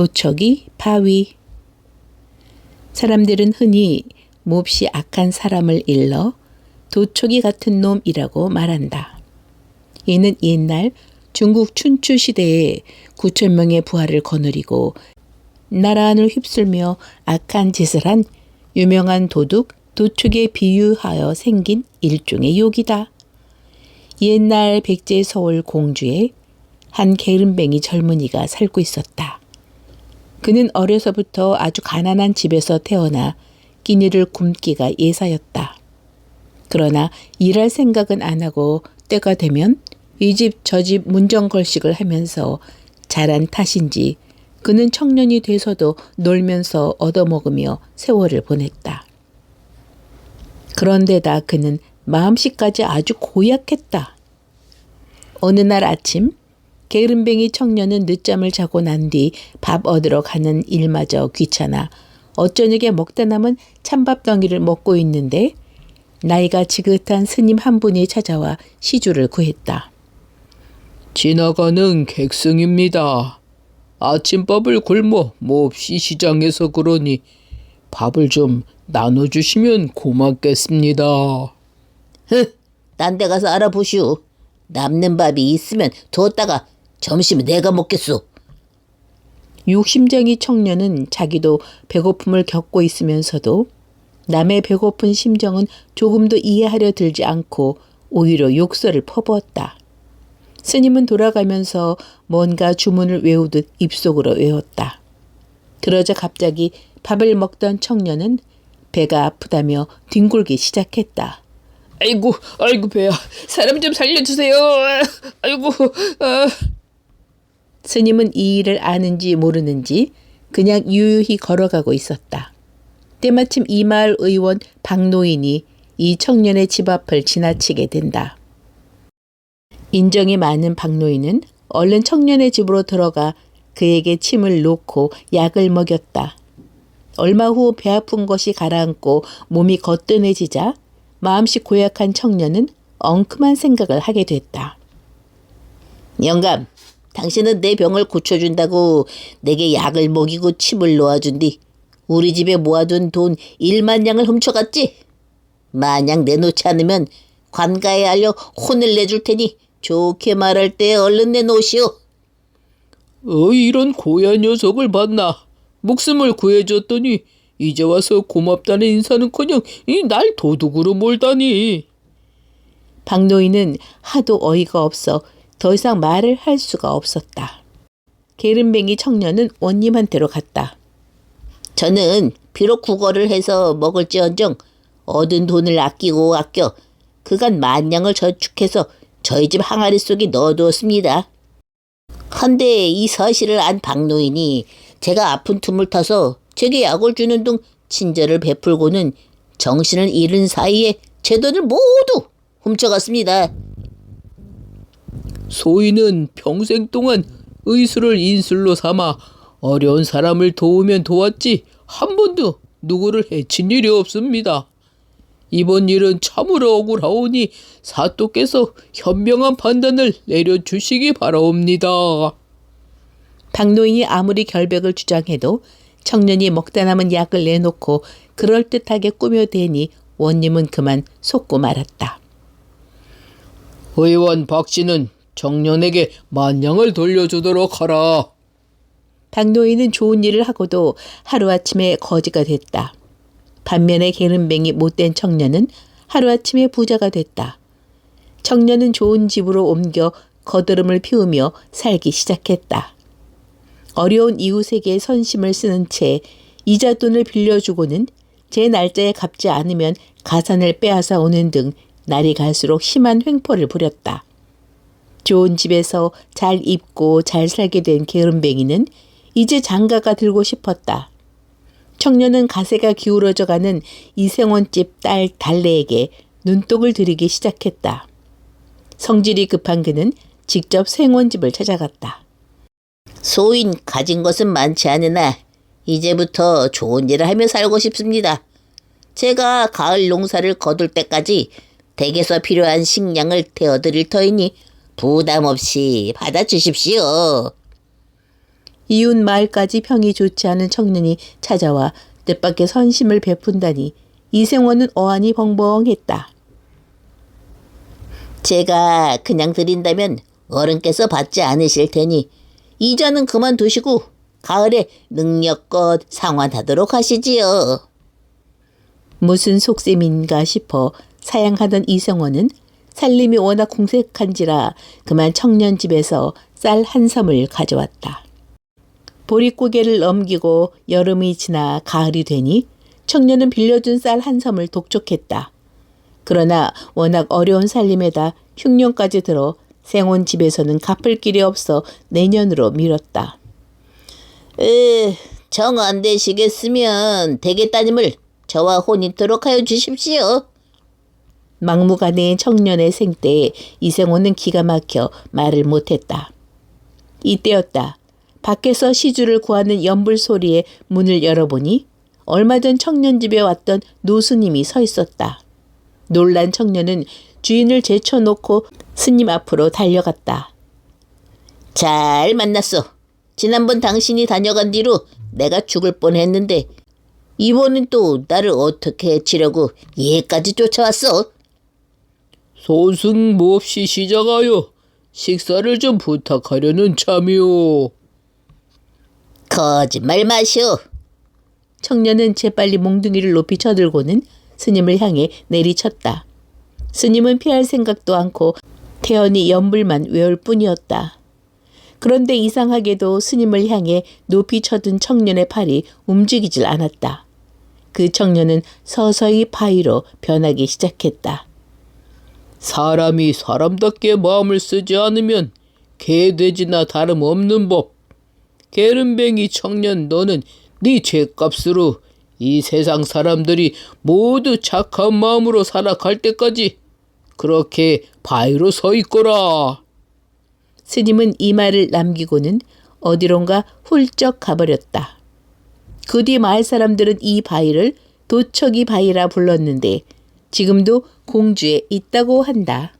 도척이 바위. 사람들은 흔히 몹시 악한 사람을 일러 도척이 같은 놈이라고 말한다. 이는 옛날 중국 춘추 시대에 9천 명의 부하를 거느리고 나라 안을 휩쓸며 악한 짓을 한 유명한 도둑 도축에 비유하여 생긴 일종의 욕이다. 옛날 백제 서울 공주에 한 게으름뱅이 젊은이가 살고 있었다. 그는 어려서부터 아주 가난한 집에서 태어나 끼니를 굶기가 예사였다. 그러나 일할 생각은 안 하고 때가 되면 이 집 저 집 문정걸식을 하면서 자란 탓인지 그는 청년이 돼서도 놀면서 얻어먹으며 세월을 보냈다. 그런데다 그는 마음씨까지 아주 고약했다. 어느 날 아침 게으름뱅이 청년은 늦잠을 자고 난 뒤 밥 얻으러 가는 일마저 귀찮아 어쩌녁에 먹다 남은 찬밥 덩이를 먹고 있는데 나이가 지긋한 스님 한 분이 찾아와 시주를 구했다. 지나가는 객승입니다. 아침밥을 굶어 몹시 시장에서 그러니 밥을 좀 나눠주시면 고맙겠습니다. 딴 데 가서 알아보시오. 남는 밥이 있으면 뒀다가 점심은 내가 먹겠소. 욕심쟁이 청년은 자기도 배고픔을 겪고 있으면서도 남의 배고픈 심정은 조금도 이해하려 들지 않고 오히려 욕설을 퍼부었다. 스님은 돌아가면서 뭔가 주문을 외우듯 입속으로 외웠다. 그러자 갑자기 밥을 먹던 청년은 배가 아프다며 뒹굴기 시작했다. 아이고 배야. 사람 좀 살려주세요. 아이고. 스님은 이 일을 아는지 모르는지 그냥 유유히 걸어가고 있었다. 때마침 이 마을 의원 박노인이 이 청년의 집 앞을 지나치게 된다. 인정이 많은 박노인은 얼른 청년의 집으로 들어가 그에게 침을 놓고 약을 먹였다. 얼마 후 배 아픈 것이 가라앉고 몸이 거뜬해지자 마음씨 고약한 청년은 엉큼한 생각을 하게 됐다. 영감, 당신은 내 병을 고쳐준다고 내게 약을 먹이고 침을 놓아준 뒤 우리 집에 모아둔 돈 1만 양을 훔쳐갔지? 만약 내놓지 않으면 관가에 알려 혼을 내줄 테니 좋게 말할 때 얼른 내놓으시오. 이런 고얀 녀석을 봤나. 목숨을 구해줬더니 이제 와서 고맙다는 인사는커녕 날 도둑으로 몰다니. 박노인은 하도 어이가 없어 더 이상 말을 할 수가 없었다. 게으름뱅이 청년은 원님한테로 갔다. 저는 비록 구걸을 해서 먹을지언정 얻은 돈을 아끼고 아껴 그간 만냥을 저축해서 저희 집 항아리 속에 넣어두었습니다. 헌데 이 사실을 안 박노인이 제가 아픈 틈을 타서 제게 약을 주는 등 친절을 베풀고는 정신을 잃은 사이에 제 돈을 모두 훔쳐갔습니다. 소인은 평생 동안 의술을 인술로 삼아 어려운 사람을 도우면 도왔지 한 번도 누구를 해친 일이 없습니다. 이번 일은 참으로 억울하오니 사또께서 현명한 판단을 내려주시기 바라옵니다. 박노인이 아무리 결백을 주장해도 청년이 먹다 남은 약을 내놓고 그럴듯하게 꾸며대니 원님은 그만 속고 말았다. 의원 박씨는 청년에게 만냥을 돌려주도록 하라. 박노인은 좋은 일을 하고도 하루아침에 거지가 됐다. 반면에 게으름뱅이 못된 청년은 하루아침에 부자가 됐다. 청년은 좋은 집으로 옮겨 거드름을 피우며 살기 시작했다. 어려운 이웃에게 선심을 쓰는 채 이자 돈을 빌려주고는 제 날짜에 갚지 않으면 가산을 빼앗아 오는 등 날이 갈수록 심한 횡포를 부렸다. 좋은 집에서 잘 입고 잘 살게 된 게으름뱅이는 이제 장가가 들고 싶었다. 청년은 가세가 기울어져가는 이생원집 딸 달래에게 눈독을 들이기 시작했다. 성질이 급한 그는 직접 생원집을 찾아갔다. 소인 가진 것은 많지 않으나 이제부터 좋은 일을 하며 살고 싶습니다. 제가 가을 농사를 거둘 때까지 댁에서 필요한 식량을 태워드릴 터이니 부담 없이 받아주십시오. 이웃 마을까지 평이 좋지 않은 청년이 찾아와 뜻밖의 선심을 베푼다니 이생원은 어안이 벙벙했다. 제가 그냥 드린다면 어른께서 받지 않으실 테니 이자는 그만두시고 가을에 능력껏 상환하도록 하시지요. 무슨 속셈인가 싶어 사양하던 이성원은 살림이 워낙 궁색한지라 그만 청년 집에서 쌀 한 섬을 가져왔다. 보릿고개를 넘기고 여름이 지나 가을이 되니 청년은 빌려준 쌀 한 섬을 독촉했다. 그러나 워낙 어려운 살림에다 흉년까지 들어 생온 집에서는 갚을 길이 없어 내년으로 미뤘다. 정 안 되시겠으면 대개 따님을 저와 혼인토록 하여 주십시오. 막무가내인 청년의 생때에 이생호는 기가 막혀 말을 못했다. 이때였다. 밖에서 시주를 구하는 연불 소리에 문을 열어보니 얼마 전 청년 집에 왔던 노스님이 서 있었다. 놀란 청년은 주인을 제쳐놓고 스님 앞으로 달려갔다. 잘 만났어. 지난번 당신이 다녀간 뒤로 내가 죽을 뻔했는데 이번엔 또 나를 어떻게 해치려고 얘까지 쫓아왔어? 소승 몹시 시작하여 식사를 좀 부탁하려는 참이오. 거짓말 마시오. 청년은 재빨리 몽둥이를 높이 쳐들고는 스님을 향해 내리쳤다. 스님은 피할 생각도 않고 태연히 연불만 외울 뿐이었다. 그런데 이상하게도 스님을 향해 높이 쳐든 청년의 팔이 움직이질 않았다. 그 청년은 서서히 바위로 변하기 시작했다. 사람이 사람답게 마음을 쓰지 않으면 개돼지나 다름없는 법. 게으름뱅이 청년, 너는 네 죄값으로 이 세상 사람들이 모두 착한 마음으로 살아갈 때까지 그렇게 바위로 서 있거라. 스님은 이 말을 남기고는 어디론가 훌쩍 가버렸다. 그 뒤 마을 사람들은 이 바위를 도척이 바위라 불렀는데 지금도 공주에 있다고 한다.